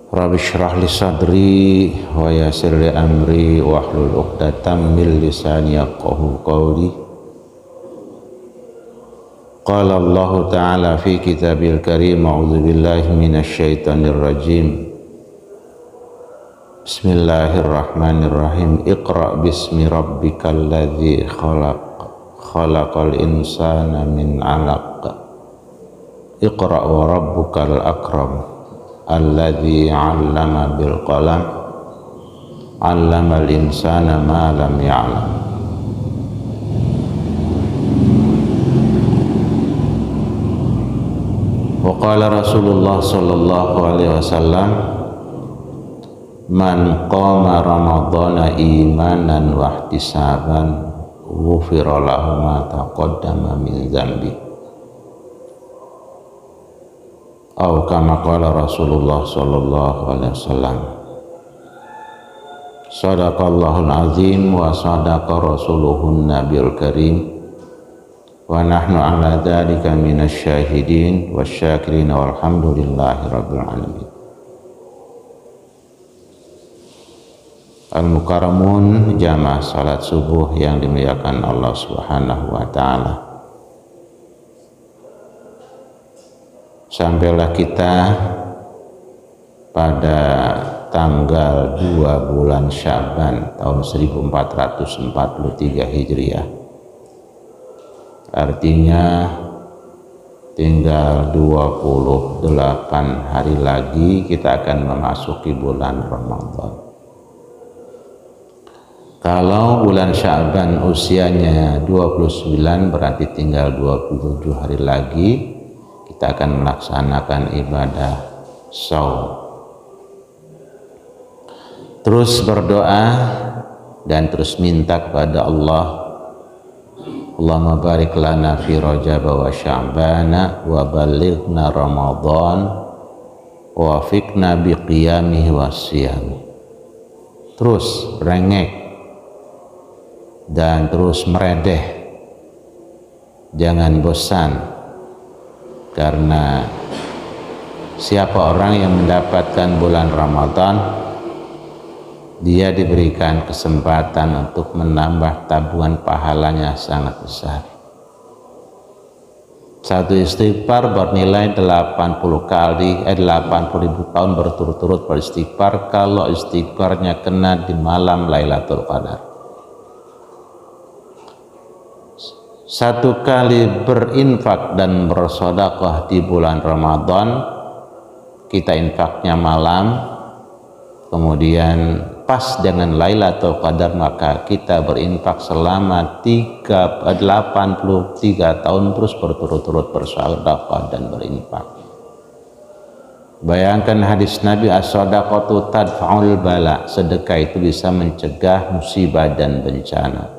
Rabbi shrah li sadri wa yassir li amri wahlul 'uqdatam min lisani yafqahu qawli. Qala Allah Ta'ala fi kitabil karim, a'udzu billahi minasy syaithanir rajim. Bismillahirrahmanirrahim. Iqra bismi rabbikal ladzi khalaq, khalaqal insana min 'alaq. Iqra wa rabbukal akram, alladzi 'allama bil qalam, 'allamal insana ma lam ya'lam. Wa qala Rasulullah sallallahu alaihi wasallam, man qama ramadhana imanan wa ihtisaban ghufira lahu ma taqaddama min dzambi. Atau kama qala Rasulullah sallallahu alaihi wasallam. Shadaqallahul azim wa sadaqa rasuluhun nabiyul karim. Wa nahnu ala dzalika minasy syahidin wasyakirin walhamdulillahi rabbil alamin. Al-mukarramun jamaah salat subuh yang dimuliakan Allah Subhanahu wa taala. Sampailah kita pada tanggal 2 bulan Sya'ban tahun 1443 Hijriah. Artinya tinggal 28 hari lagi kita akan memasuki bulan Ramadan. Kalau bulan Sya'ban usianya 29, berarti tinggal 27 hari lagi kita akan melaksanakan ibadah shaum. Terus berdoa dan terus minta kepada Allah, Allahumma barik lana fi Rajab wa Sya'bana wa balighna Ramadan wa fiqna biqiyamihi wa siyami. Terus rengek dan terus meredeh, jangan bosan, karena siapa orang yang mendapatkan bulan Ramadan, dia diberikan kesempatan untuk menambah tabungan pahalanya sangat besar. Satu istighfar bernilai 80 ribu tahun berturut-turut beristighfar kalau istighfarnya kena di malam Lailatul Qadar. Satu kali berinfak dan bersedekah di bulan Ramadan, kita infaknya malam, kemudian pas dengan Lailatul Qadar, maka kita berinfak selama 83 tahun terus berturut-turut bersedekah dan berinfak. Bayangkan hadis Nabi, as-shadaqatu tadfa'ul bala, sedekah itu bisa mencegah musibah dan bencana.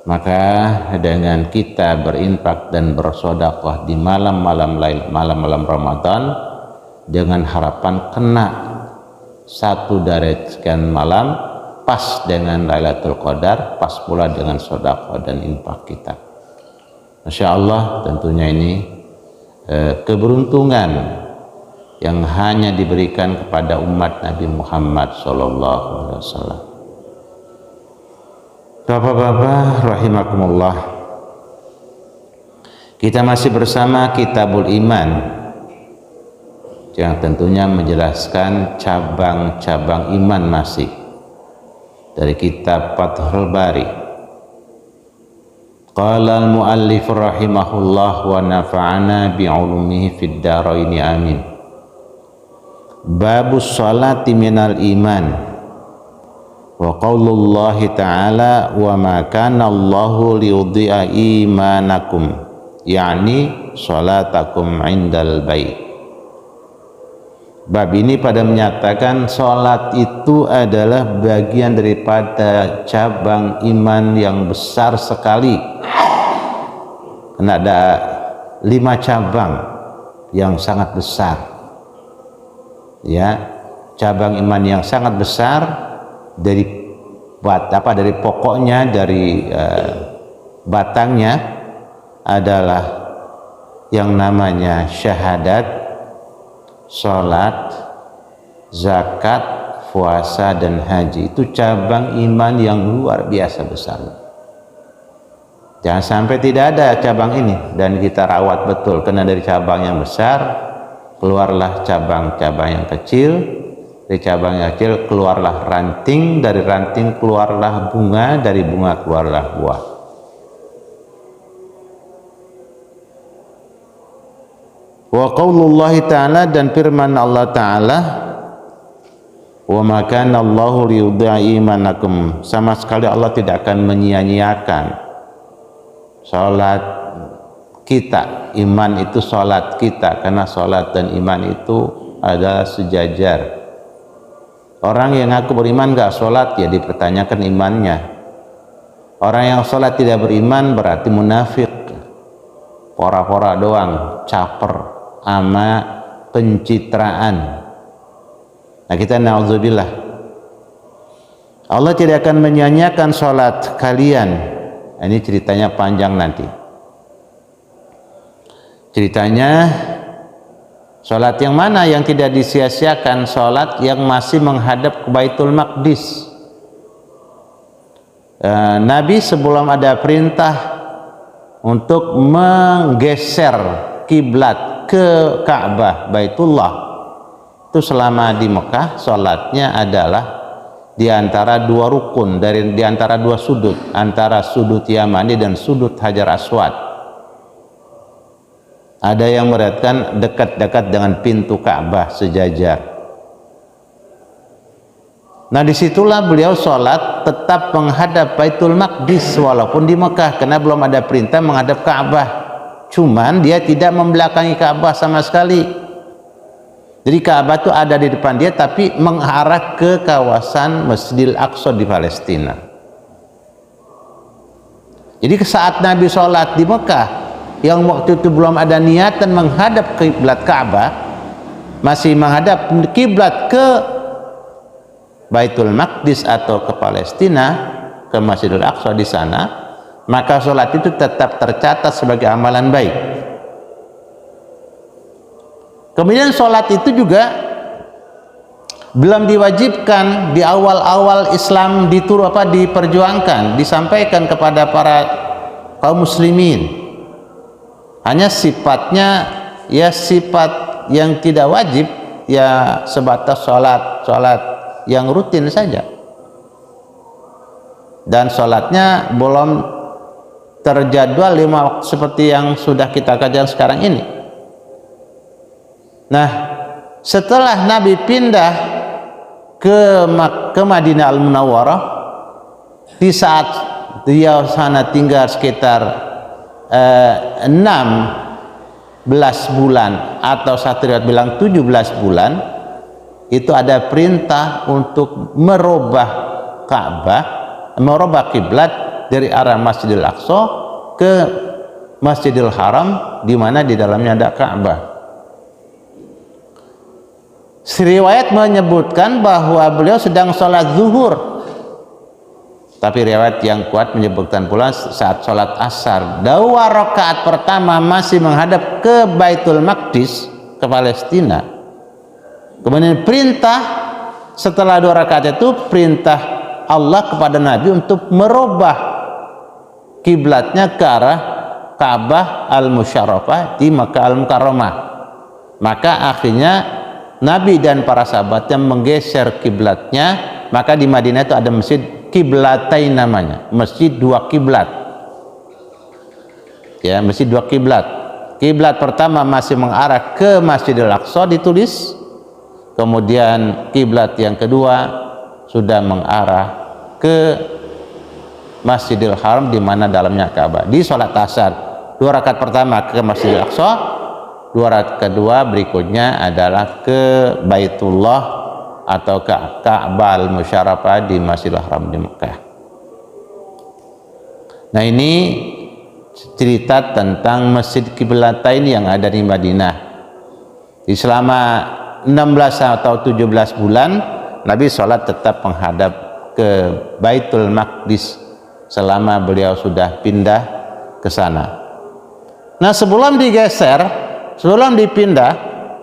Maka dengan kita berinfak dan bersedekah di malam-malam Ramadan dengan harapan kena satu dari sekian malam pas dengan Lailatul Qadar, pas pula dengan sedekah dan infak kita. Masya Allah, tentunya ini keberuntungan yang hanya diberikan kepada umat Nabi Muhammad SAW. Bapak-bapak rahimakumullah, kita masih bersama Kitabul Iman yang tentunya menjelaskan cabang-cabang iman masih dari kitab Fathul Bari. Qala al-muallif rahimahullah wa nafa'ana bi'ulumihi fid dharaini amin. Babus sholati minal iman. Wa qaulullahi ta'ala wa ma kana Allahu liyudhi'a imanakum, yakni sholatakum indal bait. Bab ini pada menyatakan sholat itu adalah bagian daripada cabang iman yang besar sekali. Karena ada 5 cabang yang sangat besar, ya, cabang iman yang sangat besar. Dari pokoknya, dari batangnya adalah yang namanya syahadat, sholat, zakat, puasa dan haji. Itu cabang iman yang luar biasa besar. Jangan sampai tidak ada cabang ini dan kita rawat betul, karena dari cabang yang besar keluarlah cabang-cabang yang kecil, dari cabang yang kecil keluarlah ranting, dari ranting keluarlah bunga, dari bunga keluarlah buah. Wa qaulullahi ta'ala, dan firman Allah ta'ala, wa ma kana Allahu liyudhi'a imanakum, sama sekali Allah tidak akan menyia-nyiakan salat kita. Iman itu salat kita, karena salat dan iman itu adalah sejajar. Orang yang ngaku beriman gak salat, ya dipertanyakan imannya. Orang yang salat tidak beriman berarti munafik, pora-pora doang, caper ama pencitraan. Nah, kita na'udzubillah. Allah tidak akan menyanyiakan salat kalian. Ini ceritanya panjang nanti. Ceritanya salat yang mana yang tidak disia-siakan? Salat yang masih menghadap ke Baitul Maqdis. Nabi sebelum ada perintah untuk menggeser kiblat ke Ka'bah Baitullah, itu selama di Mekah salatnya adalah di antara dua rukun, di antara dua sudut, antara sudut Yamani dan sudut Hajar Aswad. Ada yang meriwayatkan dekat-dekat dengan pintu Ka'bah sejajar. Nah, disitulah beliau sholat tetap menghadap Baitul Maqdis walaupun di Mekah, karena belum ada perintah menghadap Ka'bah. Cuman dia tidak membelakangi Ka'bah sama sekali. Jadi Ka'bah itu ada di depan dia, tapi mengarah ke kawasan Masjidil Aqsa di Palestina. Jadi saat Nabi sholat di Mekah, yang waktu itu belum ada niatan menghadap kiblat Ka'bah, masih menghadap kiblat ke Baitul Maqdis atau ke Palestina, ke Masjidil Aqsa di sana, maka sholat itu tetap tercatat sebagai amalan baik. Kemudian sholat itu juga belum diwajibkan di awal-awal Islam diperjuangkan, disampaikan kepada para kaum muslimin. Hanya sifatnya ya sifat yang tidak wajib, ya sebatas sholat yang rutin saja. Dan sholatnya belum terjadwal 5 waktu seperti yang sudah kita kajian sekarang ini. Nah, setelah Nabi pindah ke Madinah Al-Munawwarah, di saat dia sana tinggal sekitar 16 bulan atau satu riwayat bilang 17 bulan, itu ada perintah untuk merubah Ka'bah, merubah kiblat dari arah Masjidil Aqsa ke Masjidil Haram, di mana di dalamnya ada Ka'bah. Riwayat menyebutkan bahwa beliau sedang sholat zuhur, tapi riwayat yang kuat menyebutkan pula saat sholat asar. 2 rakaat pertama masih menghadap ke Baitul Maqdis, ke Palestina. Kemudian perintah setelah 2 rakaat itu, perintah Allah kepada Nabi untuk merubah kiblatnya ke arah Ka'bah Al-Musyarrafah di Makkah Al-Mukarramah. Maka akhirnya Nabi dan para sahabatnya menggeser kiblatnya, maka di Madinah itu ada masjid Kiblatain namanya, masjid 2 kiblat. Ya, masjid 2 kiblat. Kiblat pertama masih mengarah ke Masjidil Aqsa ditulis. Kemudian kiblat yang kedua sudah mengarah ke Masjidil Haram, di mana dalamnya Ka'bah. Di sholat asar 2 rakaat pertama ke Masjidil Aqsa, 2 rakaat kedua berikutnya adalah ke Baitullah atau ke Ka'bah Al-Musyarrafah di Masjidil Haram di Mekah. Nah, ini cerita tentang Masjid Kiblatain yang ada di Madinah. Di selama 16 atau 17 bulan Nabi sholat tetap menghadap ke Baitul Maqdis selama beliau sudah pindah ke sana. Nah, sebelum digeser, sebelum dipindah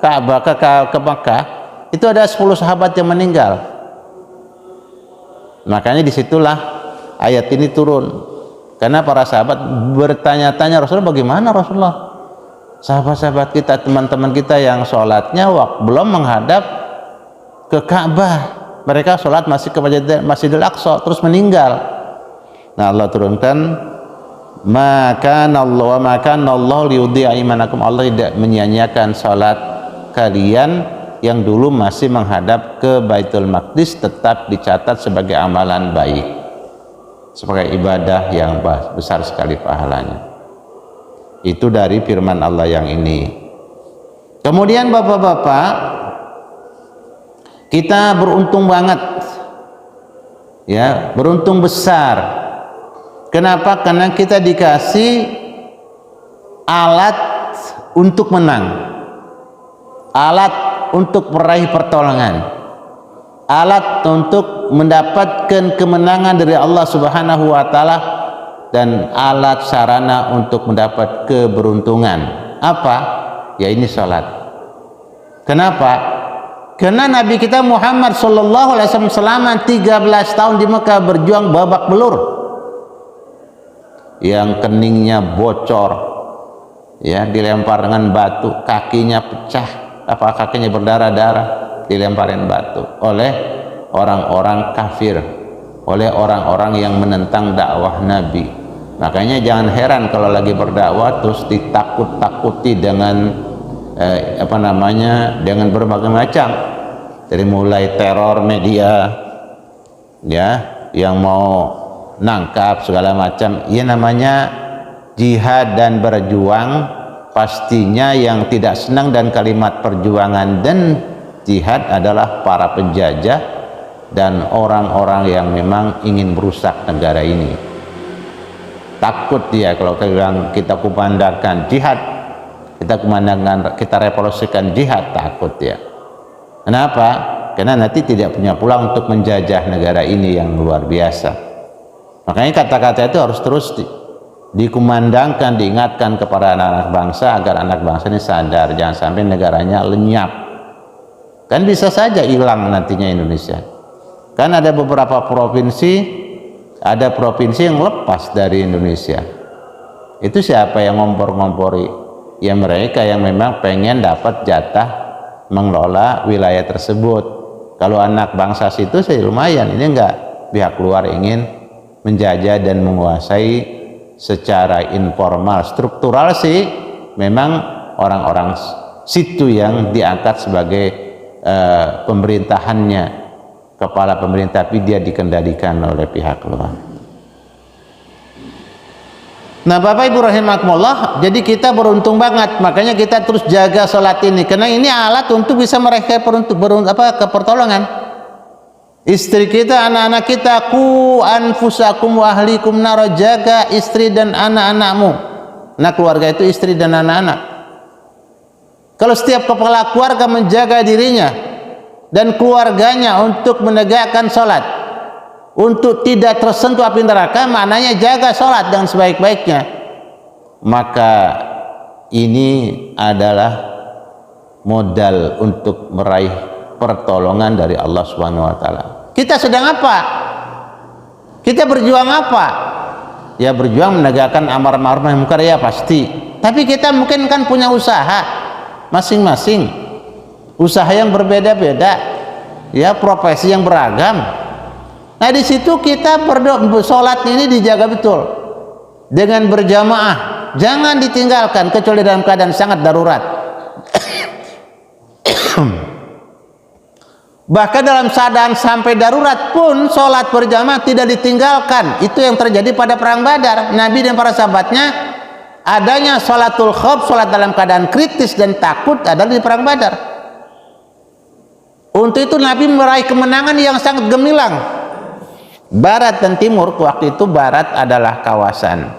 Ka'bah ke Mekah, itu ada 10 sahabat yang meninggal. Makanya disitulah ayat ini turun, karena para sahabat bertanya-tanya, Rasulullah, bagaimana Rasulullah, sahabat-sahabat kita, teman-teman kita yang sholatnya belum menghadap ke Ka'bah, mereka sholat masih ke Masjidil Aqsa, terus meninggal. Nah, Allah turunkan, maka Allah liyudhi'a imanakum, Allah tidak menyia-nyiakan sholat kalian yang dulu masih menghadap ke Baitul Maqdis, tetap dicatat sebagai amalan baik, sebagai ibadah yang besar sekali pahalanya. Itu dari firman Allah yang ini. Kemudian bapak-bapak, kita beruntung banget, ya, beruntung besar. Kenapa? Karena kita dikasih alat untuk menang, alat untuk meraih pertolongan, alat untuk mendapatkan kemenangan dari Allah Subhanahu wa taala, dan alat sarana untuk mendapat keberuntungan. Apa? Ya ini salat. Kenapa? Karena Nabi kita Muhammad sallallahu alaihi wasallam selama 13 tahun di Mekah berjuang babak belur, yang keningnya bocor, ya, dilempar dengan batu, kakinya pecah, kakinya berdarah-darah, dilemparin batu oleh orang-orang kafir, oleh orang-orang yang menentang dakwah Nabi. Makanya jangan heran kalau lagi berdakwah terus ditakut-takuti dengan dengan berbagai macam, dari mulai teror media, ya, yang mau nangkap segala macam. Ya, namanya jihad dan berjuang, pastinya yang tidak senang dan kalimat perjuangan dan jihad adalah para penjajah dan orang-orang yang memang ingin merusak negara ini. Takut dia kalau kita kumandangkan jihad, kita revolusikan jihad, takut dia. Kenapa? Karena nanti tidak punya pulang untuk menjajah negara ini yang luar biasa. Makanya kata-kata itu harus terus dikumandangkan, diingatkan kepada anak-anak bangsa, agar anak bangsa ini sadar, jangan sampai negaranya lenyap. Kan bisa saja hilang nantinya Indonesia. Kan ada beberapa provinsi, ada provinsi yang lepas dari Indonesia. Itu siapa yang ngompor-ngompori? Ya mereka yang memang pengen dapat jatah mengelola wilayah tersebut. Kalau anak bangsa situ sih lumayan, ini enggak, pihak luar ingin menjajah dan menguasai secara informal. Struktural sih memang orang-orang situ yang diangkat sebagai pemerintahannya, kepala pemerintah, tapi dia dikendalikan oleh pihak luar. Nah, Bapak Ibu rahimakumullah, jadi kita beruntung banget, makanya kita terus jaga sholat ini, karena ini alat untuk bisa mereka kepertolongan. Istri kita, anak-anak kita, ku anfusakum wa ahlikum nar, jaga istri dan anak-anakmu. Nah, keluarga itu istri dan anak-anak. Kalau setiap kepala keluarga menjaga dirinya dan keluarganya untuk menegakkan sholat, untuk tidak tersentuh api neraka, maknanya jaga sholat dengan sebaik-baiknya, maka ini adalah modal untuk meraih pertolongan dari Allah Subhanahu wa taala. Kita sedang apa? Kita berjuang apa? Ya berjuang menegakkan amar ma'ruf nahi munkar, ya pasti. Tapi kita mungkin kan punya usaha masing-masing, usaha yang berbeda-beda, ya, profesi yang beragam. Nah, di situ kita sholat ini dijaga betul dengan berjamaah, jangan ditinggalkan kecuali dalam keadaan sangat darurat. Bahkan dalam keadaan sampai darurat pun sholat berjamaah tidak ditinggalkan. Itu yang terjadi pada perang Badar. Nabi dan para sahabatnya adanya sholatul khauf, sholat dalam keadaan kritis dan takut, adalah di perang Badar. Untuk itu Nabi meraih kemenangan yang sangat gemilang. Barat dan timur, waktu itu barat adalah kawasan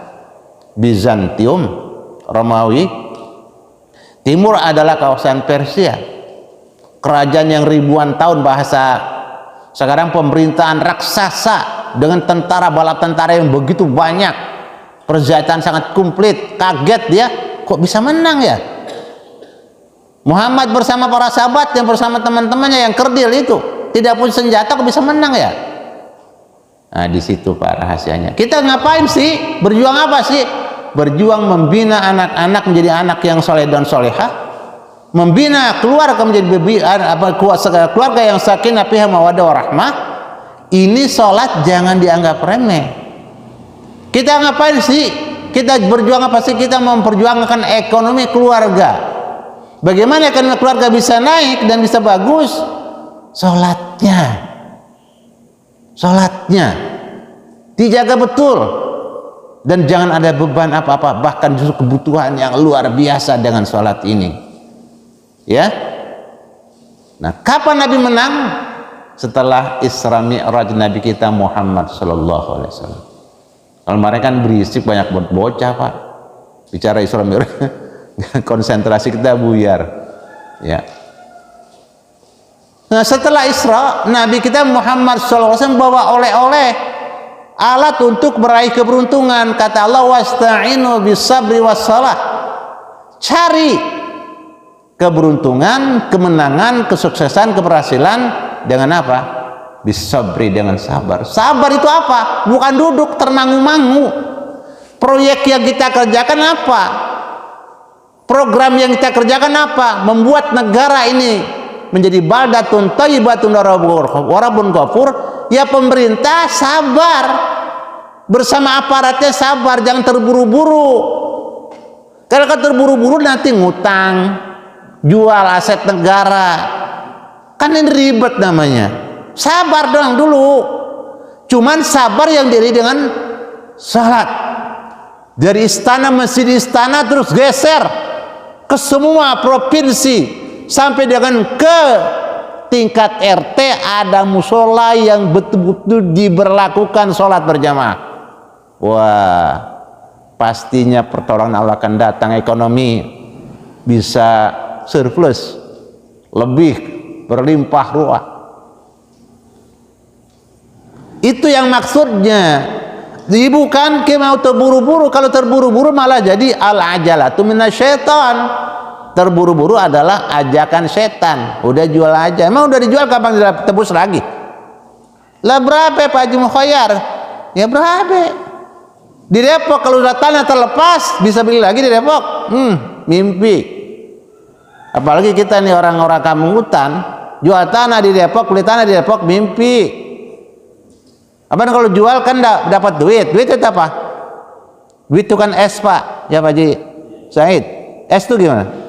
Bizantium, Romawi. Timur adalah kawasan Persia, kerajaan yang ribuan tahun, bahasa sekarang pemerintahan raksasa dengan tentara, bala tentara yang begitu banyak, persenjataan sangat komplit. Kaget dia, kok bisa menang ya? Muhammad bersama para sahabat yang bersama teman-temannya yang kerdil itu tidak punya senjata kok bisa menang ya? Nah, di situ Pak rahasianya. Kita ngapain sih? Berjuang apa sih? Berjuang membina anak-anak menjadi anak yang soleh dan solehah, membina keluarga menjadi keluarga yang sakinah fiha mawaddah warahmah. Ini sholat jangan dianggap remeh. Kita ngapain sih? Kita berjuang apa sih? Kita memperjuangkan ekonomi keluarga. Bagaimana ekonomi keluarga bisa naik dan bisa bagus? Sholatnya dijaga betul, dan jangan ada beban apa-apa, bahkan justru kebutuhan yang luar biasa dengan sholat ini ya. Nah, kapan Nabi menang? Setelah Isra Mi'raj Nabi kita Muhammad sallallahu alaihi wasallam. Kalau mereka kan berisik banyak bocah Pak, bicara Isra Mi'raj konsentrasi kita buyar ya. Nah, setelah Isra, Nabi kita Muhammad SAW bawa oleh-oleh, alat untuk meraih keberuntungan. Kata Allah, wasta'inu bisabri wassalah. Cari keberuntungan, kemenangan, kesuksesan, keberhasilan dengan apa? Bisabri, dengan sabar. Sabar itu apa? Bukan duduk termangu-mangu. Proyek yang kita kerjakan apa? Program yang kita kerjakan apa? Membuat negara ini menjadi baldatun thayyibatun warabun ghafur. Ya, pemerintah sabar, bersama aparatnya sabar, jangan terburu-buru. Kalau terburu-buru nanti ngutang, jual aset negara, kan ini ribet namanya. Sabar dong dulu. Cuman sabar yang diri dengan salat. Dari istana, masjid istana terus geser ke semua provinsi sampai dengan ke tingkat RT, ada musola yang betul-betul diberlakukan sholat berjamaah. Wah, pastinya pertolongan Allah akan datang, ekonomi bisa surplus, lebih berlimpah ruah. Itu yang maksudnya. Jadi bukan kita mau terburu-buru. Kalau terburu-buru malah jadi al-ajalatu minasyaitan. Terburu-buru adalah ajakan setan. Udah jual aja. Emang udah dijual, kapan ditebus lagi? Lah berapa Pak Haji Mukhayyar? Ya berapa? Di Depok kalau udah tanah terlepas bisa beli lagi di Depok. Mimpi. Apalagi kita nih orang-orang kampung hutan, jual tanah di Depok, beli tanah di Depok, mimpi. Apa kalau jual kan dapat duit. Duit itu apa? Duit itu kan es Pak. Ya Pak Haji Said. Es itu gimana?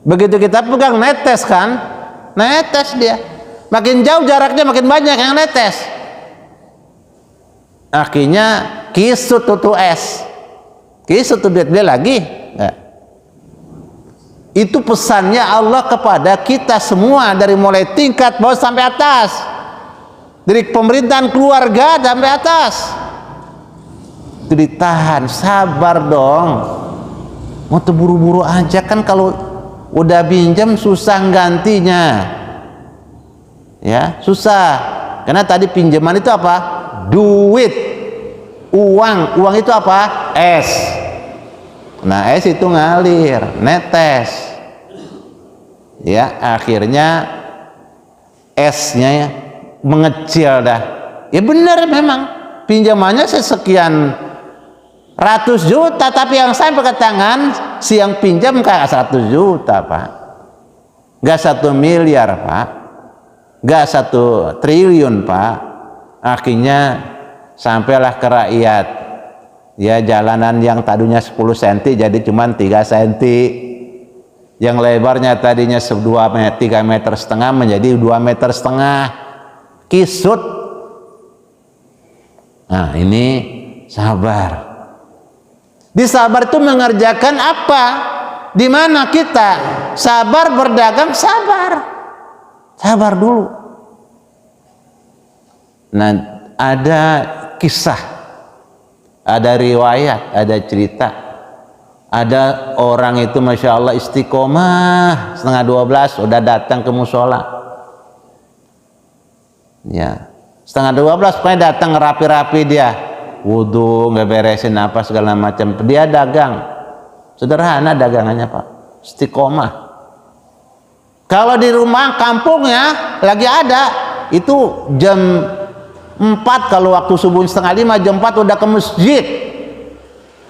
Begitu kita pegang netes kan, netes dia. Makin jauh jaraknya makin banyak yang netes. Akhirnya kisut tuh es. Kisut tuh duit lagi. Ya. Itu pesannya Allah kepada kita semua, dari mulai tingkat bawah sampai atas, dari pemerintahan keluarga sampai atas. Itu ditahan, sabar dong. Mau terburu-buru aja kan, kalau udah pinjam susah gantinya, ya susah. Karena tadi pinjaman itu apa? Duit, uang itu apa? Es. Nah, es itu ngalir, netes, ya akhirnya esnya mengecil dah. Ya benar, memang pinjamannya sekian ratus juta, tapi yang sampai ke tangan si yang pinjam kayak 100 juta Pak, nggak 1 miliar Pak, nggak 1 triliun Pak. Akhirnya sampailah ke rakyat, ya jalanan yang tadinya 10 cm jadi cuma 3 cm, yang lebarnya tadinya 3,5 meter menjadi 2,5 meter, kisut. Nah ini sabar. Di sabar itu mengerjakan apa? Di mana kita sabar berdagang, sabar dulu. Nah, ada kisah, ada riwayat, ada cerita. Ada orang itu masya Allah istiqomah, 11:30 udah datang ke musola. Ya, 11:30 pokoknya datang rapi-rapi dia. Wudhu, nggak beresin apa segala macam. Dia dagang, sederhana dagangannya Pak, istiqomah. Kalau di rumah kampungnya lagi ada, itu jam 4 kalau waktu subuh setengah 5, jam 4 udah ke masjid.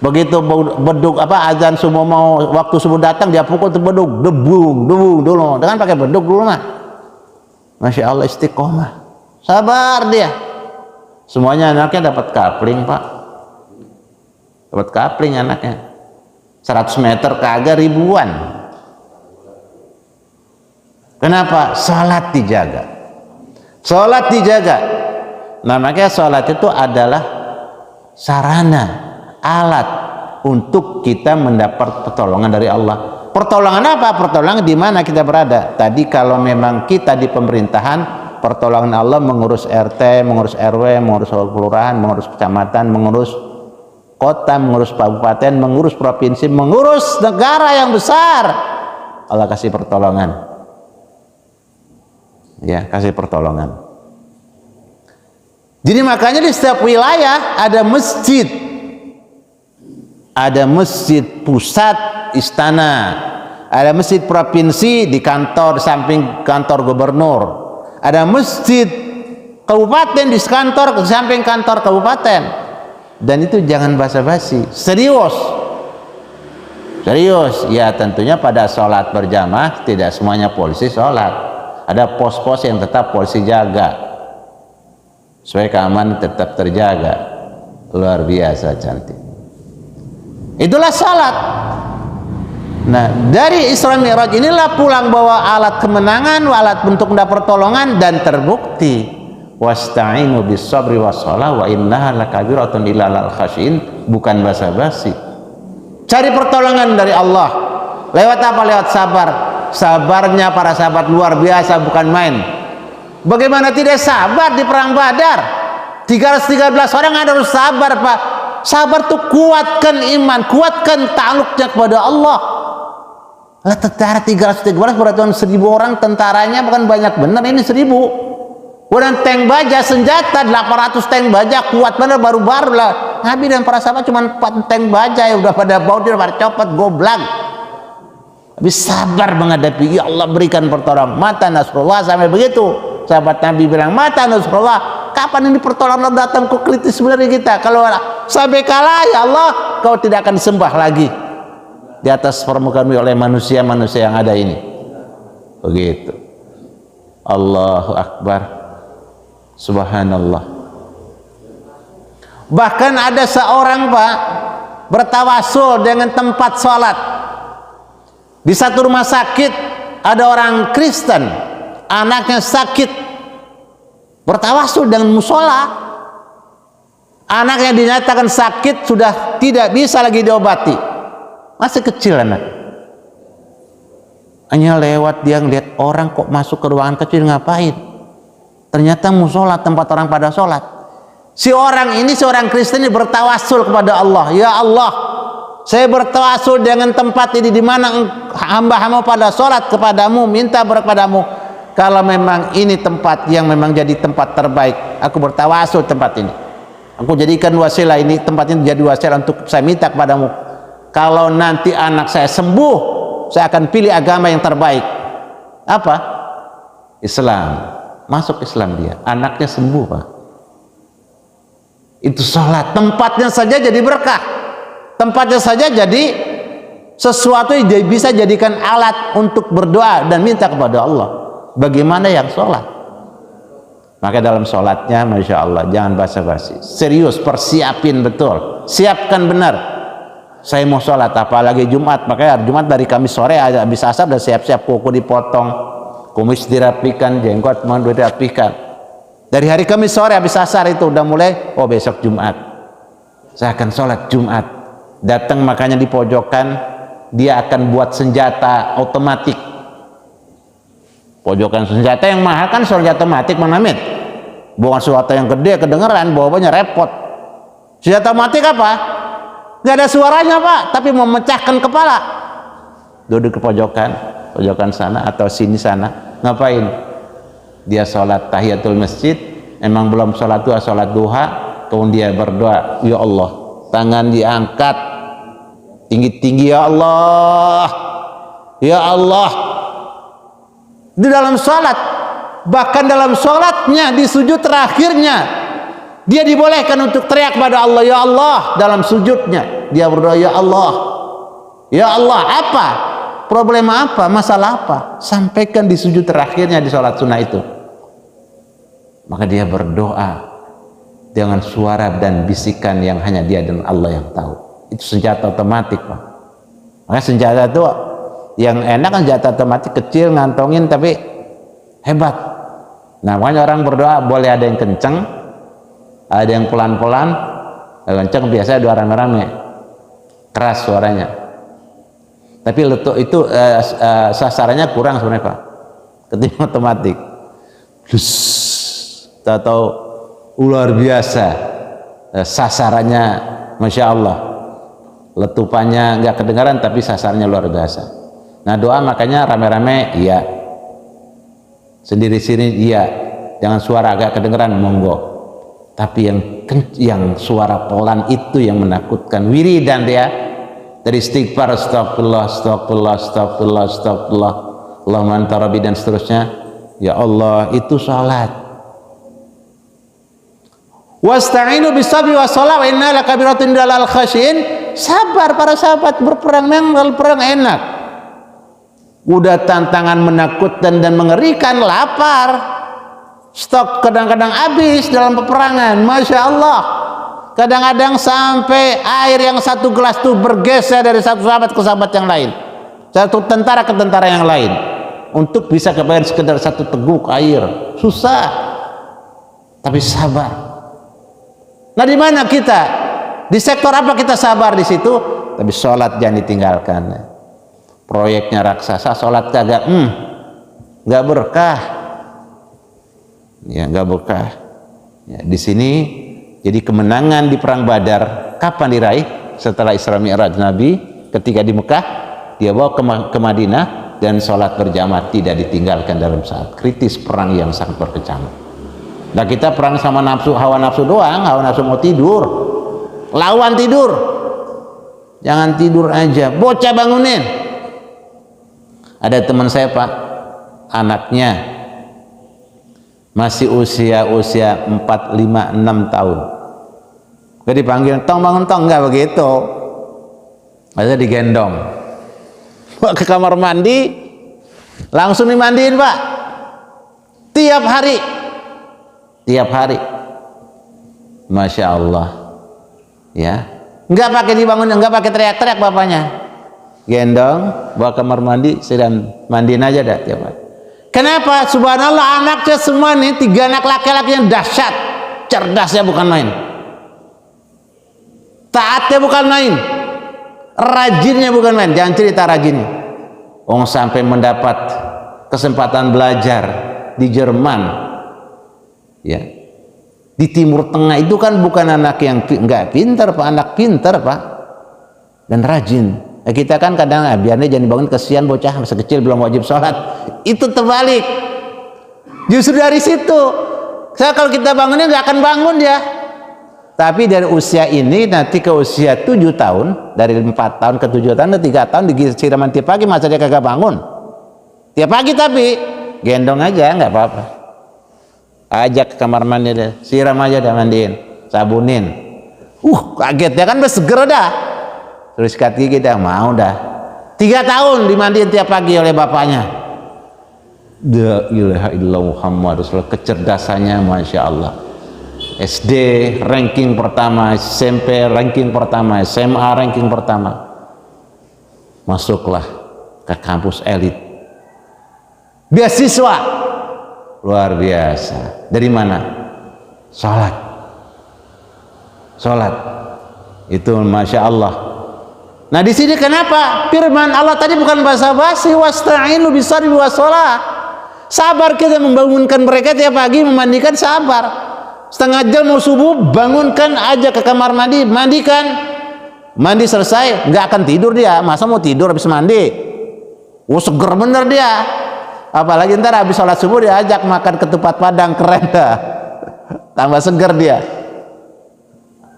Begitu beduk azan subuh mau waktu subuh datang, dia pukul tuh beduk, debung dulu. Dengan pakai beduk dulu mah. Masya Allah, istiqomah, sabar dia. Semuanya anaknya dapat kapling, Pak. Dapat kapling anaknya. 100 meter kagak ribuan. Kenapa? Salat dijaga. Salat dijaga. Nah, makanya salat itu adalah sarana, alat untuk kita mendapat pertolongan dari Allah. Pertolongan apa? Pertolongan di mana kita berada. Tadi kalau memang kita di pemerintahan, pertolongan Allah mengurus RT, mengurus RW, mengurus kelurahan, mengurus kecamatan, mengurus kota, mengurus kabupaten, mengurus provinsi, mengurus negara yang besar. Allah kasih pertolongan. Ya, kasih pertolongan. Jadi makanya di setiap wilayah ada masjid. Ada masjid pusat istana, ada masjid provinsi di kantor samping kantor gubernur, ada masjid kabupaten di kantor samping kantor kabupaten. Dan itu jangan basa-basi, serius. Ya, tentunya pada sholat berjamaah tidak semuanya polisi sholat. Ada pos-pos yang tetap polisi jaga supaya keamanan tetap terjaga. Luar biasa cantik. Itulah salat. Nah, dari Isra Mi'raj inilah pulang bawa alat kemenangan, alat untuk mendapat pertolongan, dan terbukti wasta'inu bis-sabri was-shalah wa innaha lakabiratun illa 'alal khasyin, bukan basa-basi. Cari pertolongan dari Allah. Lewat apa? Lewat sabar. Sabarnya para sahabat luar biasa, bukan main. Bagaimana tidak sabar di perang Badar? 313 orang harus sabar, Pak. Sabar tuh kuatkan iman, kuatkan ta'alluqnya kepada Allah. Lah tentara 313 berarti 1.000 orang tentaranya, bukan banyak bener ini 1.000. Kemudian tank baja senjata 800 tank baja kuat bener, baru-baru lah. Nabi dan para sahabat cuma 4 tank baja ya udah pada bau, dia pada copot goblak. Tapi sabar menghadapi, ya Allah berikan pertolongan. Mata Nasrullah, sampai begitu sahabat Nabi bilang, mata Nasrullah, kapan ini pertolongan datang ke kritis sebenarnya kita. Kalau sampai kalah, ya Allah kau tidak akan disembah lagi di atas permukaan oleh manusia-manusia yang ada ini. Begitu. Allahu Akbar, subhanallah. Bahkan ada seorang, Pak, bertawasul dengan tempat sholat. Di satu rumah sakit ada orang Kristen, anaknya sakit, bertawasul dengan musola. Anaknya dinyatakan sakit, sudah tidak bisa lagi diobati, masih kecil anak. Hanya lewat dia ngeliat orang kok masuk ke ruangan kecil, ngapain? Ternyata musola, tempat orang pada sholat. Si orang ini, seorang Kristen ini bertawasul kepada Allah, ya Allah, saya bertawasul dengan tempat ini di mana hamba-hamba pada sholat kepadamu, minta berkepadamu. Kalau memang ini tempat yang memang jadi tempat terbaik, aku bertawasul tempat ini. Aku jadikan wasilah ini, tempat ini jadi wasilah untuk saya minta kepadamu. Kalau nanti anak saya sembuh, saya akan pilih agama yang terbaik. Apa? Islam. Masuk Islam dia, anaknya sembuh, Pak. Itu sholat, tempatnya saja jadi berkah. Tempatnya saja jadi sesuatu yang dia bisa jadikan alat untuk berdoa dan minta kepada Allah. Bagaimana yang sholat? Maka dalam sholatnya, Masya Allah, jangan basa-basi, serius, persiapin betul, siapkan benar. Saya mau sholat, apalagi Jumat, makanya Jumat dari Kamis sore habis asar udah siap-siap, kuku dipotong, kumis dirapikan, jenggot mau dirapikan. Dari hari Kamis sore habis asar itu udah mulai, oh besok Jumat, saya akan sholat Jumat. Datang makanya di pojokan dia akan buat senjata otomatik. Pojokan senjata yang mahal kan senjata otomatik, Mang Hamid. Bukan senjata yang gede kedengeran, bawanya repot. Senjata otomatik apa? Nggak ada suaranya, Pak, tapi memecahkan kepala. Duduk ke pojokan sana atau sini sana, ngapain? Dia sholat tahiyatul masjid, emang belum sholat duha, kemudian dia berdoa, ya Allah, tangan diangkat tinggi-tinggi, ya Allah, ya Allah, di dalam sholat, bahkan dalam sholatnya di sujud terakhirnya dia dibolehkan untuk teriak pada Allah, ya Allah. Dalam sujudnya dia berdoa, ya Allah, ya Allah. Apa problema, apa masalah, apa sampaikan di sujud terakhirnya di sholat sunnah itu. Maka dia berdoa dengan suara dan bisikan yang hanya dia dan Allah yang tahu. Itu senjata otomatis, Pak. Maka senjata itu yang enak kan senjata otomatis, kecil, ngantongin, tapi hebat. Nah, makanya orang berdoa boleh ada yang kenceng, ada yang pelan-pelan. Kenceng biasanya dua rame-rame, keras suaranya. Tapi letuk itu sasarannya kurang sebenarnya, Pak, ketimbang otomatis. Tahu luar biasa sasarannya, masya Allah. Letupannya nggak kedengaran tapi sasarannya luar biasa. Nah, doa makanya rame-rame iya, sendiri-sendiri iya, jangan suara agak kedengaran monggo. Tapi yang suara pelan itu yang menakutkan. Wiridan dia dari istighfar, astagfirullah, astagfirullah, astagfirullah, astagfirullah, Allahumma anta rabbi, dan seterusnya. Ya Allah, itu salat. Wasta'inu bisabri wassalah wa inna lakabiratun dalal khasyin. Sabar para sahabat, berperang memang perang enak. Udah tantangan menakutkan dan mengerikan, lapar, stok kadang-kadang habis dalam peperangan, masya Allah. Kadang-kadang sampai air yang satu gelas itu bergeser dari satu sahabat ke sahabat yang lain, satu tentara ke tentara yang lain, untuk bisa kebayar sekedar satu teguk air. Susah, tapi sabar. Nah, di mana kita? Di sektor apa kita sabar di situ? Tapi sholat jangan ditinggalkan. Proyeknya raksasa, sholat kagak, nggak berkah. Ya, nggak berkah. Ya, di sini jadi kemenangan di perang Badar kapan diraih? Setelah Isra Mi'raj Nabi, ketika di Mekah dia bawa ke Madinah, dan sholat berjamaah tidak ditinggalkan dalam saat kritis perang yang sangat berkecamuk. Nah, kita perang sama nafsu, hawa nafsu doang. Hawa nafsu mau tidur, lawan tidur. Jangan tidur aja, bocah bangunin. Ada teman saya, Pak, anaknya masih usia 4, 5, 6 tahun. Gak dipanggil, tong bangun tong, nggak begitu. Ada digendong ke kamar mandi, langsung dimandiin, Pak. Tiap hari, masya Allah, ya, nggak pakai dibangun, nggak pakai teriak-teriak bapaknya, gendong, bawa kamar mandi, sedang mandiin aja dah tiap hari. Kenapa? Subhanallah, anaknya semua nih, 3 anak laki-laki yang dahsyat, cerdasnya bukan main, taatnya bukan main, rajinnya bukan main. Jangan cerita rajinnya, sampai mendapat kesempatan belajar di Jerman. Ya, di Timur Tengah itu kan bukan anak yang nggak pintar, Pak, anak pintar, Pak, dan rajin. Kita kan kadang biarnya jangan dibangun, kesian bocah masih kecil belum wajib sholat. Itu terbalik, justru dari situ. Kalau kita bangunnya nggak akan bangun dia. Tapi dari usia ini nanti ke usia 7 tahun, dari 4 tahun ke 7 tahun ke 3 tahun disiraman tiap pagi, masa dia kagak bangun tiap pagi? Tapi gendong aja nggak apa-apa, ajak ke kamar mandi deh, siram aja, dah mandiin, sabunin. Kaget ya kan, seger dah, terus sikat gigi dah, mau dah. 3 tahun dimandiin tiap pagi oleh bapaknya. La ilaha illallah Muhammad Rasulullah. Kecerdasannya masya Allah. SD ranking pertama, SMP ranking pertama, SMA ranking pertama. Masuklah ke kampus elit, beasiswa luar biasa. Dari mana? Sholat itu masya Allah. Nah, di sini kenapa firman Allah tadi bukan basa-basi, wasta'inu bisabri wassalah. Sabar, kita membangunkan mereka tiap pagi, memandikan, sabar. Setengah jam mau subuh, bangunkan aja ke kamar mandi, mandikan. Mandi selesai, nggak akan tidur dia. Masa mau tidur habis mandi? Seger bener dia. Apalagi ntar habis sholat subuh diajak makan ketupat Padang, keren dah, tambah seger dia.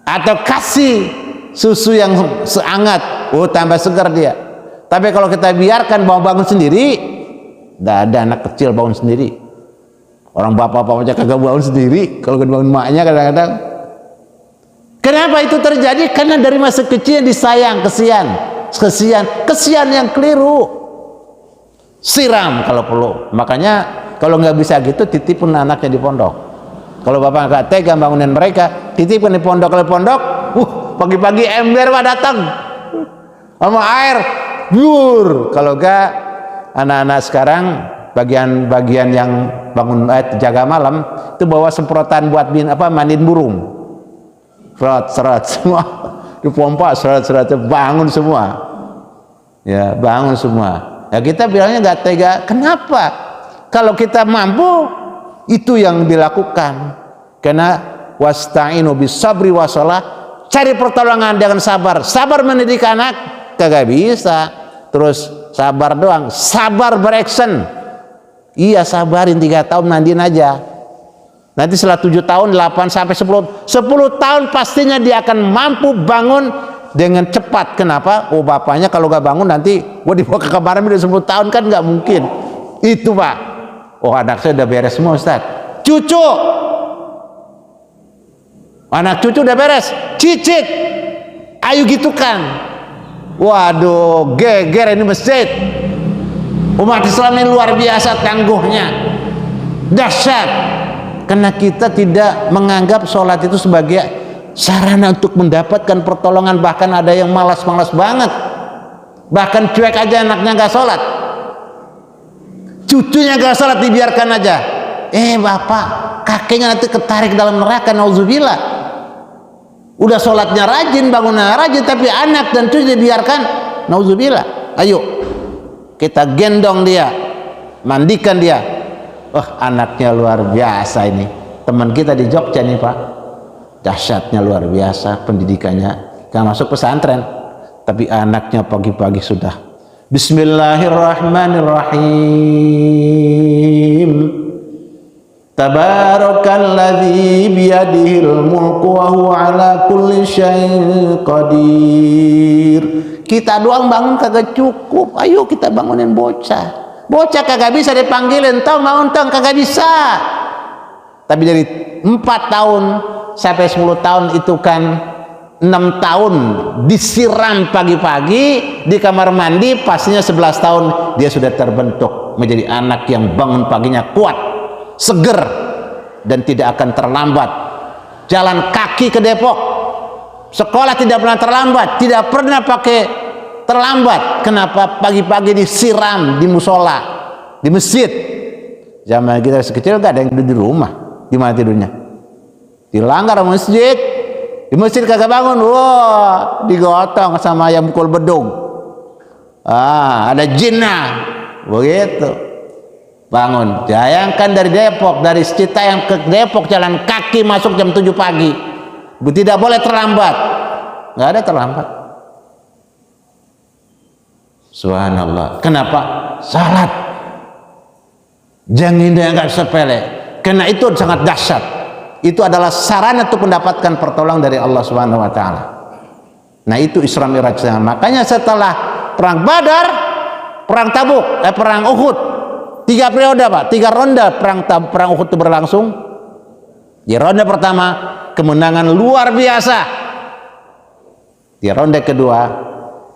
Atau kasih susu yang sehangat, tambah seger dia. Tapi kalau kita biarkan bangun sendiri, Tidak ada anak kecil bangun sendiri. Orang bapak-bapak aja kagak bangun sendiri, kalau bangun maknya kadang-kadang. Kenapa itu terjadi? Karena dari masa kecil disayang, kesian yang keliru. Siram kalau perlu. Makanya kalau nggak bisa gitu, titipin anaknya di pondok. Kalau bapak nggak tega bangunin mereka, titipin di pondok. Kalau pondok, pagi-pagi ember datang sama air, biur. Kalau nggak, anak-anak sekarang bagian yang bangun jaga malam itu bawa semprotan buat mandiin burung, serat semua dipompa, serat bangun semua, ya bangun semua. Ya kita bilangnya nggak tega. Kenapa? Kalau kita mampu, itu yang dilakukan. Karena wasta'inu bis sabri wasalah, cari pertolongan dengan sabar mendidik anak kagak bisa terus sabar doang, sabar beraction. Iya, sabarin 3 tahun, mandiin aja. Nanti setelah 7 tahun, 8 sampai 10 tahun pastinya dia akan mampu bangun dengan cepat. Kenapa? Bapaknya kalau gak bangun nanti gua dibawa ke kamar udah 10 tahun, kan gak mungkin. Itu Pak. Anak saya udah beres semua Ustaz. Cucu, anak cucu udah beres. Cicit, ayo gitu kan. Waduh, geger ini masjid. Umat Islam ini luar biasa tangguhnya, dahsyat. Karena kita tidak menganggap sholat itu sebagai sarana untuk mendapatkan pertolongan. Bahkan ada yang malas-malas banget, bahkan cuek aja anaknya gak sholat, cucunya gak sholat, dibiarkan aja. Bapak, kakeknya nanti ketarik dalam neraka, nauzubillah. Udah sholatnya rajin, bangunnya rajin, tapi anak dan cucu dibiarkan, nauzubillah. Ayo kita gendong dia, mandikan dia. Anaknya luar biasa ini. Teman kita di Jogja nih Pak, dahsyatnya luar biasa pendidikannya. Gak masuk pesantren, tapi anaknya pagi-pagi sudah Bismillahirrahmanirrahim. Tabarakalladzi biyadihil mulku wa huwa ala kulli syai'in qadir. Kita doang bangun kagak cukup. Ayo kita bangunin bocah. Bocah kagak bisa dipanggilin, tong bangun tong, kagak bisa. Tapi dari 4 tahun sampai 10 tahun itu kan 6 tahun disiram pagi-pagi di kamar mandi, pastinya 11 tahun dia sudah terbentuk menjadi anak yang bangun paginya kuat, seger, dan tidak akan terlambat. Jalan kaki ke Depok, sekolah tidak pernah terlambat, tidak pernah pakai terlambat. Kenapa? Pagi-pagi disiram di musola, di masjid. Zaman kita sekecil gak ada yang tidur di rumah. Di mana tidurnya? Dilanggar masjid. Di masjid kagak bangun, digotong sama ayam mukul bedung. Ada jinnah, begitu. Bangun. Bayangkan dari Depok, dari Citayam ke Depok jalan kaki, masuk jam 7 pagi. Tidak boleh terlambat. Nggak ada terlambat. Subhanallah. Kenapa? Salat. Jangan dianggap sepele. Karena itu sangat dahsyat. Itu adalah sarana untuk mendapatkan pertolongan dari Allah Subhanahu wa taala. Nah, itu Isra Mi'rajnya. Makanya setelah perang Badar, perang Tabuk, perang Uhud, 3 periode Pak, 3 ronde perang Uhud itu berlangsung. Di ronde pertama kemenangan luar biasa. Di ronde kedua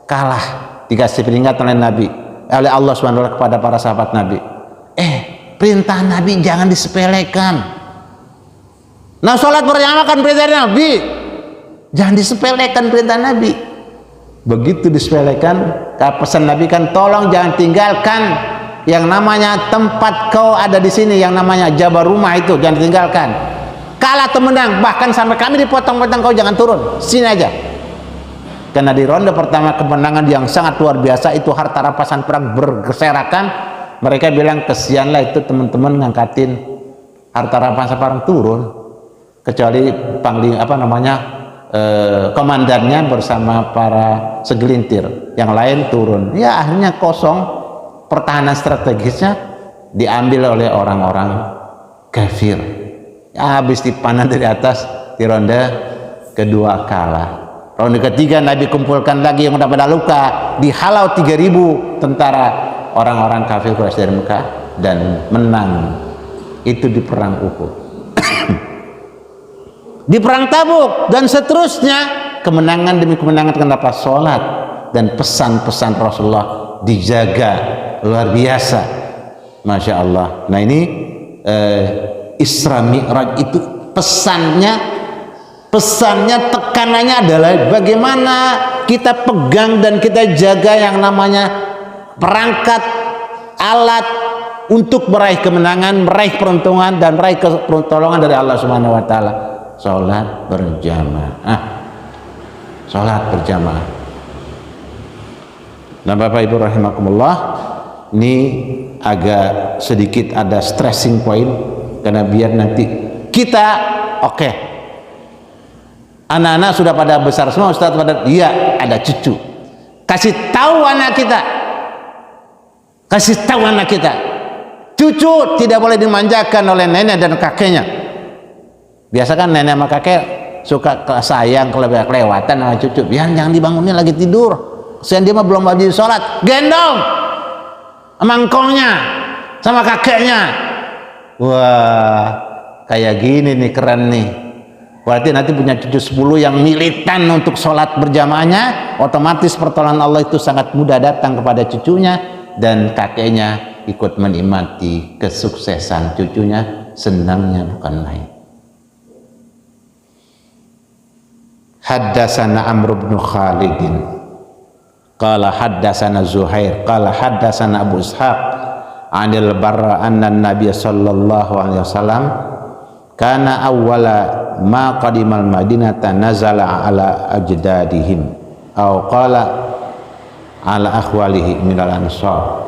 kalah, dikasih peringatan oleh Nabi, oleh Allah SWT kepada para sahabat Nabi. Perintah Nabi jangan disepelekan. Nah, sholat berjamaah kan perintah Nabi, jangan disepelekan perintah Nabi. Begitu disepelekan, pesan Nabi kan, tolong jangan tinggalkan yang namanya tempat kau ada di sini, yang namanya jabar rumah itu jangan tinggalkan. Kalah atau menang, bahkan sampai kami dipotong-potong, kau jangan turun, sini aja. Karena di ronde pertama kemenangan yang sangat luar biasa, itu harta rampasan perang bergeserakan. Mereka bilang kesianlah itu teman-teman ngangkatin harta rampasan perang turun, kecuali komandannya bersama para segelintir, yang lain turun. Ya akhirnya kosong, pertahanan strategisnya diambil oleh orang-orang kafir. Ya, habis dipanah dari atas. Di ronde kedua kalah. Ronde ketiga Nabi kumpulkan lagi yang udah pada luka, dihalau 3.000 tentara orang-orang kafir Quraisy dari Mekah dan menang itu di perang Uhud. Di perang Tabuk dan seterusnya, kemenangan demi kemenangan. Kenapa? Sholat dan pesan-pesan Rasulullah dijaga luar biasa, Masya Allah. Nah ini Isra Mi'raj itu pesannya tekanannya adalah bagaimana kita pegang dan kita jaga yang namanya perangkat alat untuk meraih kemenangan, meraih peruntungan dan meraih pertolongan dari Allah Subhanahu wa taala. Salat berjamaah. Salat berjamaah. Nah, Bapak Ibu rahimakumullah, ini agak sedikit ada stressing point karena biar nanti kita oke. Anak-anak sudah pada besar semua, Ustaz, pada iya ada cucu. Kasih tahu anak kita. Kasih tahu anak kita. Cucu tidak boleh dimanjakan oleh nenek dan kakeknya. Biasa kan nenek sama kakek suka sayang kelewatan sama cucu. Biar jangan dibangunin lagi tidur. Kesian dia mah belum wajib sholat. Gendong sama engkongnya, sama kakeknya. Wah, kayak gini nih, keren nih. Berarti nanti punya cucu 10 yang militan untuk sholat berjamaahnya, otomatis pertolongan Allah itu sangat mudah datang kepada cucunya, dan kakeknya ikut menikmati kesuksesan cucunya, senangnya bukan main. Haddasana Amr bin Khalidin qala haddasana Zuhair qala haddasana Abu Ishaq anil Barra anna Nabiy sallallahu alaihi wasallam kana awwala ma qadimal Madinata nazala ala ajdadihim aw qala ala akhwalihi minal ansar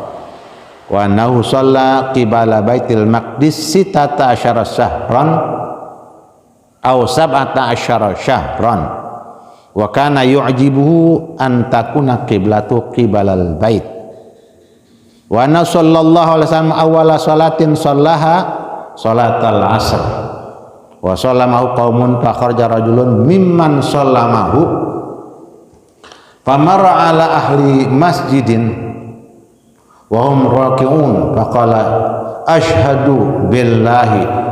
wa nahu shalla qibala baitil maqdis sitata asyara syahran aw sab'ata asyara syahran wa kana yu'jibuhu an takuna qiblatu qibalal bait wa na sallallahu alaihi wasallam awwala salatin sallaha salatal asr wa sallamahu qaumun fa kharaja rajulun mimman sallamahu famara ala ahli masjidin wa hum raki'un faqala ashhadu billahi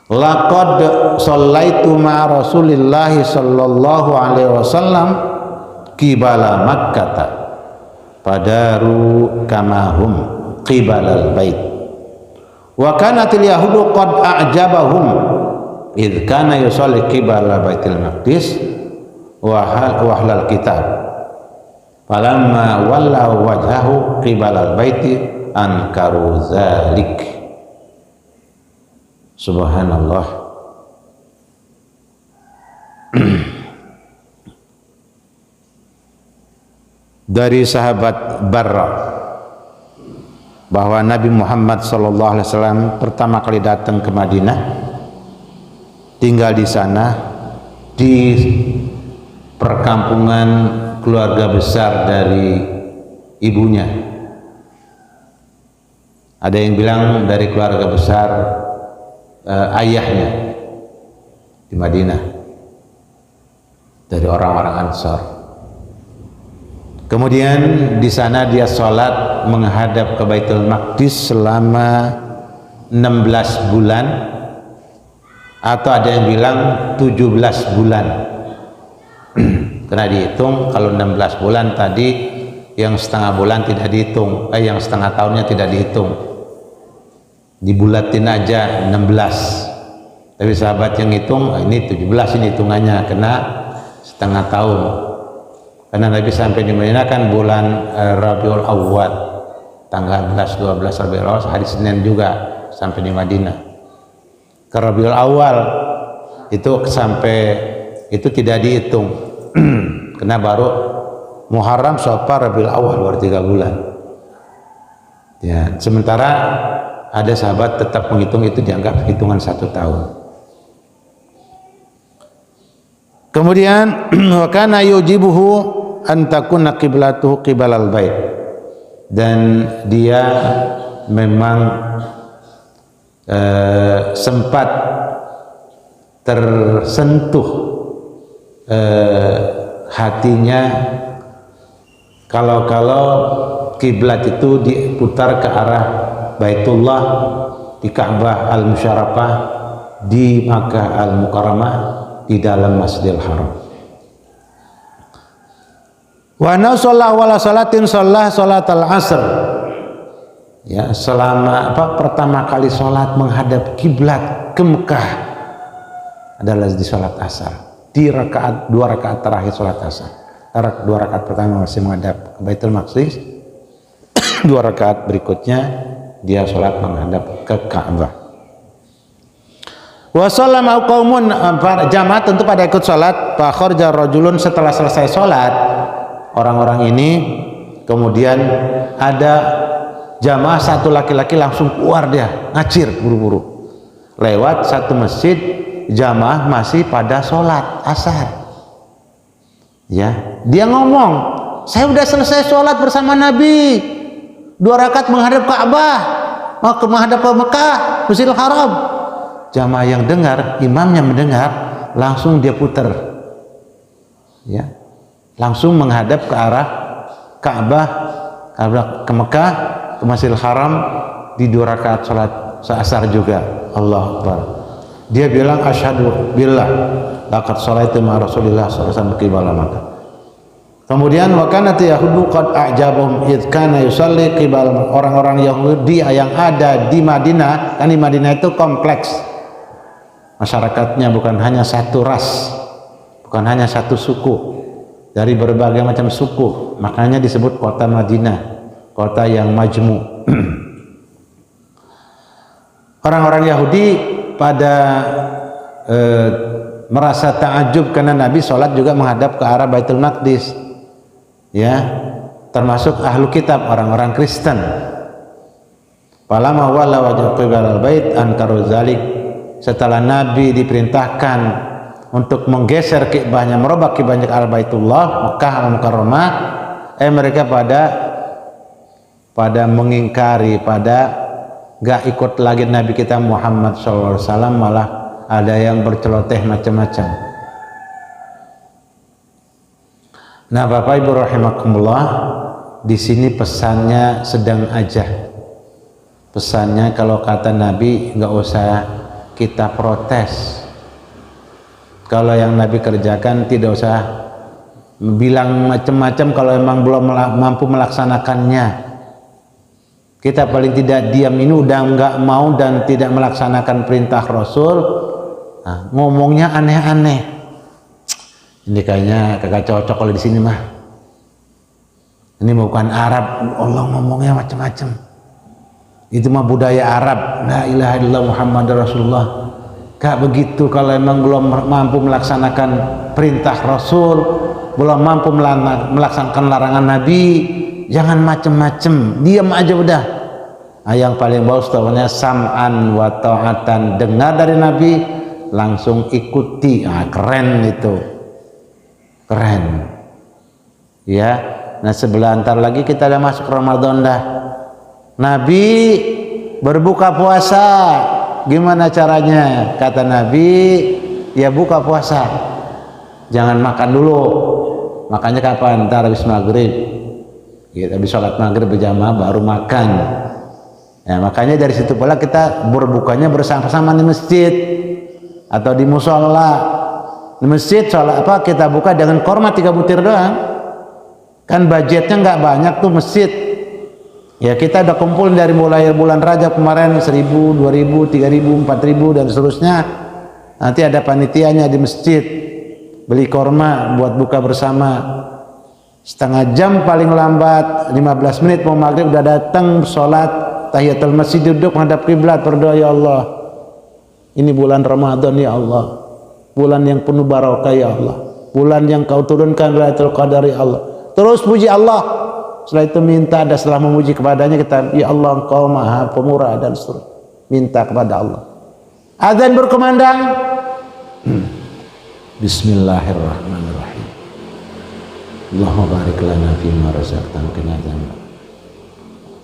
laqad shallaitu ma rasulillahi sallallahu alaihi wasallam qibala makkata fadaru kamahum qibalal bait wa kanatil yahudu qad a'jabahum id kana yusalli qibala baitil maqdis wa ahlal kitab falamma walla wajhahu qibalal baiti ankaru zalik. Subhanallah. Dari sahabat Barra bahwa Nabi Muhammad SAW pertama kali datang ke Madinah, tinggal di sana di perkampungan keluarga besar dari ibunya. Ada yang bilang dari keluarga besar ayahnya di Madinah, dari orang-orang Ansar. Kemudian di sana dia sholat menghadap ke Baitul Maqdis selama 16 bulan, atau ada yang bilang 17 bulan. Karena dihitung kalau 16 bulan tadi, yang setengah bulan tidak dihitung, yang setengah tahunnya tidak dihitung, dibulatin aja 16. Tapi sahabat yang hitung ini 17 ini hitungannya, kena setengah tahun. Karena Nabi sampai di Madinah kan bulan Rabiul Awwal, tanggal 11 12 Rabiul Awwal, hari Senin juga sampai di Madinah. Ke Rabiul Awwal itu sampai itu tidak dihitung. Karena baru Muharram, Syawal, Rabiul Awwal baru 3 bulan. Ya, sementara ada sahabat tetap menghitung itu dianggap hitungan 1 tahun. Kemudian wa kana yujibuhu an takuna qiblatuhu qibalal bait, dan dia memang sempat tersentuh hatinya kalau kiblat itu diputar ke arah Baitullah di Ka'bah Al-Musyarrafah, di Makkah Al-Mukarramah, di dalam Masjidil Haram. Wa nasalla wala salatin shalah salatal asr. Ya, selama pertama kali sholat menghadap kiblat ke Mekah adalah di sholat asar, di dua rakaat terakhir sholat asar. Dua rakaat pertama masih menghadap ke Baitul Maqdis, dua rakaat berikutnya dia sholat menghadap ke Ka'bah. Wa shallama qaumun, jamaah tentu pada ikut sholat. Fa kharaja rajulun, setelah selesai sholat orang-orang ini kemudian ada jamaah satu laki-laki langsung keluar, dia ngacir buru-buru lewat satu masjid, jamaah masih pada sholat asar. Ya, dia ngomong, saya udah selesai sholat bersama Nabi, 2 rakaat menghadap Ka'bah, mau menghadap ke Mekah, Masjidil Haram. Jamaah yang dengar, imamnya mendengar, langsung dia putar, ya, langsung menghadap ke arah Ka'bah, ke Mekah, ke Masjidil Haram, di 2 rakaat sholat asar juga. Allahu Akbar. Dia bilang asyhadu billah laqad sholaitu ma Rasulillah sallallahu alaihi wasallam qibala Makkah. Kemudian wa kanat yahudu qad a'jabahum id kana yusalli qibala. Orang-orang Yahudi yang ada di Madinah, kan di Madinah itu kompleks. Masyarakatnya bukan hanya satu ras, bukan hanya satu suku, dari berbagai macam suku. Makanya disebut kota Madinah, kota yang majmu. Orang-orang Yahudi pada merasa ta'ajub karena Nabi sholat juga menghadap ke arah Baitul Maqdis, ya, termasuk ahlu kitab, orang-orang Kristen. Falamma walla wajha qibalal bait ankaru dzalik. Setelah Nabi diperintahkan untuk menggeser kiblatnya, merubah kiblatnya ke arah Baitullah Makkah Al-Mukarramah, mereka pada mengingkari, pada gak ikut lagi Nabi kita Muhammad SAW, malah ada yang berceloteh macam-macam. Nah, Bapak Ibu rahimakumullah, di sini pesannya sedang aja. Pesannya kalau kata Nabi nggak usah kita protes. Kalau yang Nabi kerjakan tidak usah bilang macam-macam kalau emang belum mampu melaksanakannya. Kita paling tidak diam, ini udah nggak mau dan tidak melaksanakan perintah Rasul. Nah, ngomongnya aneh-aneh. Ini kayaknya kagak cocok kalau di sini mah. Ini bukan Arab, Allah ngomongnya macam-macam. Itu mah budaya Arab. La ilaha illallah Muhammadur Rasulullah. Gak begitu kalau emang belum mampu melaksanakan perintah Rasul, belum mampu melaksanakan larangan Nabi. Jangan macem-macem, diam aja udah. Nah, yang paling bagus tahunya sam'an wa ta'atan, dengar dari Nabi langsung ikuti. Nah, keren itu, keren. Ya, nah sebentar lagi kita udah masuk Ramadan dah. Nabi berbuka puasa, gimana caranya? Kata Nabi, ya buka puasa, jangan makan dulu. Makanya kapan? Ntar habis maghrib. Kita habis sholat maghrib berjamaah baru makan. Ya, makanya dari situ pula kita berbukanya bersama-sama di masjid atau di musola. Di masjid sholat kita buka dengan korma 3 butir doang. Kan budgetnya nggak banyak tuh masjid. Ya, kita udah kumpul dari mulai bulan Rajab kemarin 1.000, 2.000, 3.000, 4.000 dan seterusnya. Nanti ada panitianya di masjid. Beli korma buat buka bersama. Setengah jam paling lambat, 15 menit mau maghrib udah datang sholat tahiyatul masjid, duduk menghadap kiblat, berdoa, ya Allah, ini bulan Ramadan ya Allah, bulan yang penuh barakah ya Allah, bulan yang kau turunkan Lailatul Qadar ya Allah. Terus puji Allah, setelah itu minta, dan setelah memuji kepadanya kita, ya Allah engkau maha pemurah dan seterusnya, minta kepada Allah. Azan berkumandang, Bismillahirrahmanirrahim. Allahumma barik lana fima razaqtana qina adzabannar.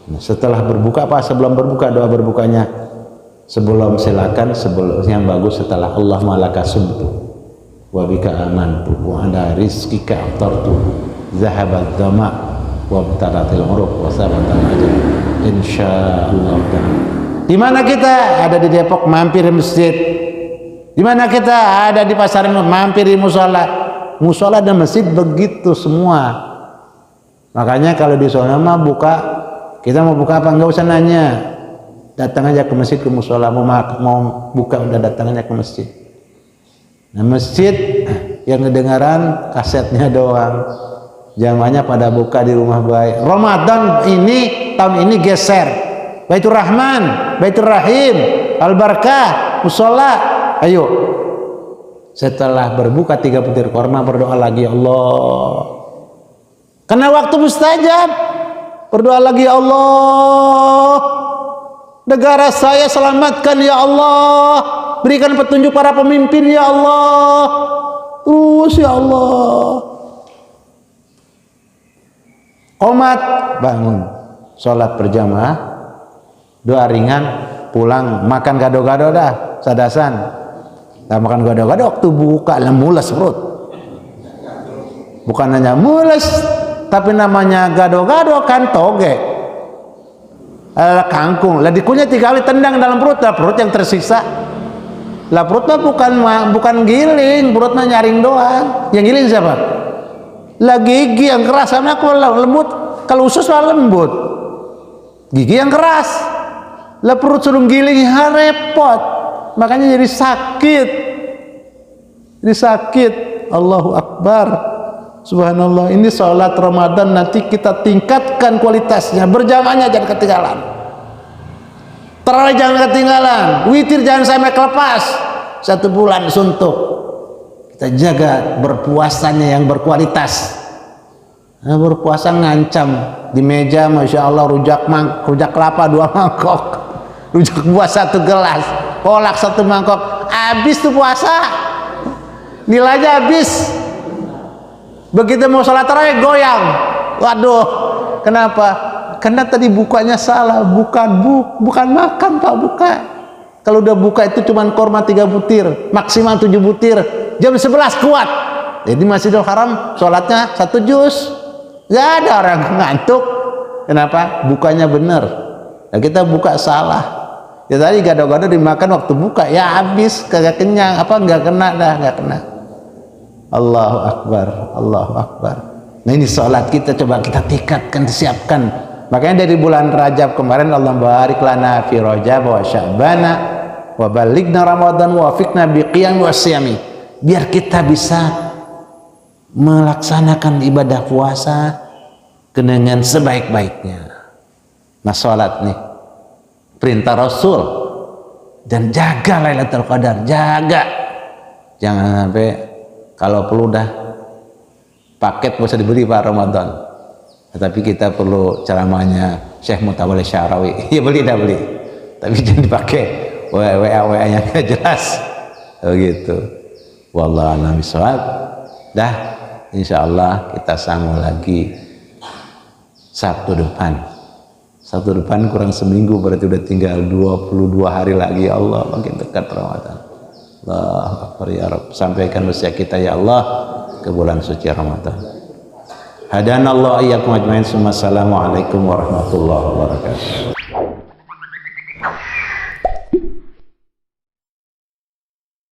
Nah, setelah berbuka apa sebelum berbuka, doa berbukanya sebelum, silakan sebelum, yang bagus setelah Allahumma laka sumtu wa bika amantu wa ala rizqika aftartu zahabat dhama wa btalatil uruq wa sabatal ajr insyaallah. Di mana kita? Ada di Depok, mampir di masjid. Di mana kita? Ada di pasar, mampir di musola. Musola dan masjid begitu semua. Makanya kalau di sana mah buka, kita mau buka apa enggak usah nanya. Datang aja ke masjid, ke musola. Mau buka udah datang aja ke masjid. Nah, masjid yang kedengaran kasetnya doang. Jamaahnya pada buka di rumah baik. Ramadan ini tahun ini geser. Baitur Rahman, Baitur Rahim, Al-Barakah, musola. Ayo. Setelah berbuka 3 butir korma, berdoa lagi, ya Allah. Karena waktu mustajab. Berdoa lagi, ya Allah. Negara saya selamatkan, ya Allah. Berikan petunjuk para pemimpin, ya Allah. Terus, ya Allah. Qomat, bangun. Sholat berjamaah. Doa ringan, pulang makan gado-gado dah, sadasan. Nah, makan gado-gado waktu buka lah mules perut. Bukan hanya mules, tapi namanya gado-gado kan toge. Kangkung, lah dikunyah 3 kali tendang dalam perut, lah perut yang tersiksa. Lah perut mah bukan giling, perut mah nyaring doang. Yang giling siapa? Lah gigi yang keras, sama aku lembut. Kalau usus mah lembut. Gigi yang keras. Lah perut suruh giling, ya repot. Makanya jadi sakit. Jadi sakit. Allahu Akbar. Subhanallah. Ini sholat Ramadan nanti kita tingkatkan kualitasnya. Berjamaahnya jangan ketinggalan. Tarawih jangan ketinggalan. Witir jangan sampai kelepas. 1 bulan suntuk. Kita jaga berpuasanya yang berkualitas. Nah, berpuasa ngancam di meja, masya Allah, rujak kelapa 2 mangkok, rujak buah 1 gelas, kolak 1 mangkok, habis tuh puasa, nilainya habis. Begitu mau sholat tarawih goyang, waduh, kenapa? Karena tadi bukanya salah, bukan makan Pak, buka. Kalau udah buka itu cuma korma 3 butir, maksimal 7 butir, jam 11 kuat. Jadi Masjidil Haram sholatnya 1 juz. Gak ada orang ngantuk. Kenapa? Bukanya bener. Nah, kita buka salah. Ya tadi gado-gado dimakan waktu buka, ya habis, kagak kenyang. Apa nggak kena dah, nggak kena. Allahu Akbar, Allahu Akbar. Nah, ini sholat kita coba kita tingkatkan, siapkan. Makanya dari bulan Rajab kemarin Allah barik lana fi Rajab wa Sya'bana wa balighna Ramadan wa wafiqna biqiyam wa siyami. Biar kita bisa melaksanakan ibadah puasa dengan sebaik-baiknya. Nah, sholat nih perintah Rasul, dan jaga Lailatul Qadar, jaga. Jangan sampai kalau perlu dah paket bisa dibeli Pak Ramadan. Tetapi kita perlu ceramahnya Syekh Mutawalli Sya'rawi. Ya beli dah beli. Tapi jangan dipakai WA yang gak jelas. Begitu. Wallahu a'lam bishawab. Dah. Insya Allah kita sambung lagi Sabtu depan. Sabtu depan kurang seminggu, berarti udah tinggal 22 hari lagi. Ya Allah, makin dekat Ramadan. Allahu Akbar ya Rabb. Sampaikan usia kita ya Allah ke bulan suci Ramadan. Hadanallahu iyyakum ajmain. Assalamualaikum warahmatullahi wabarakatuh.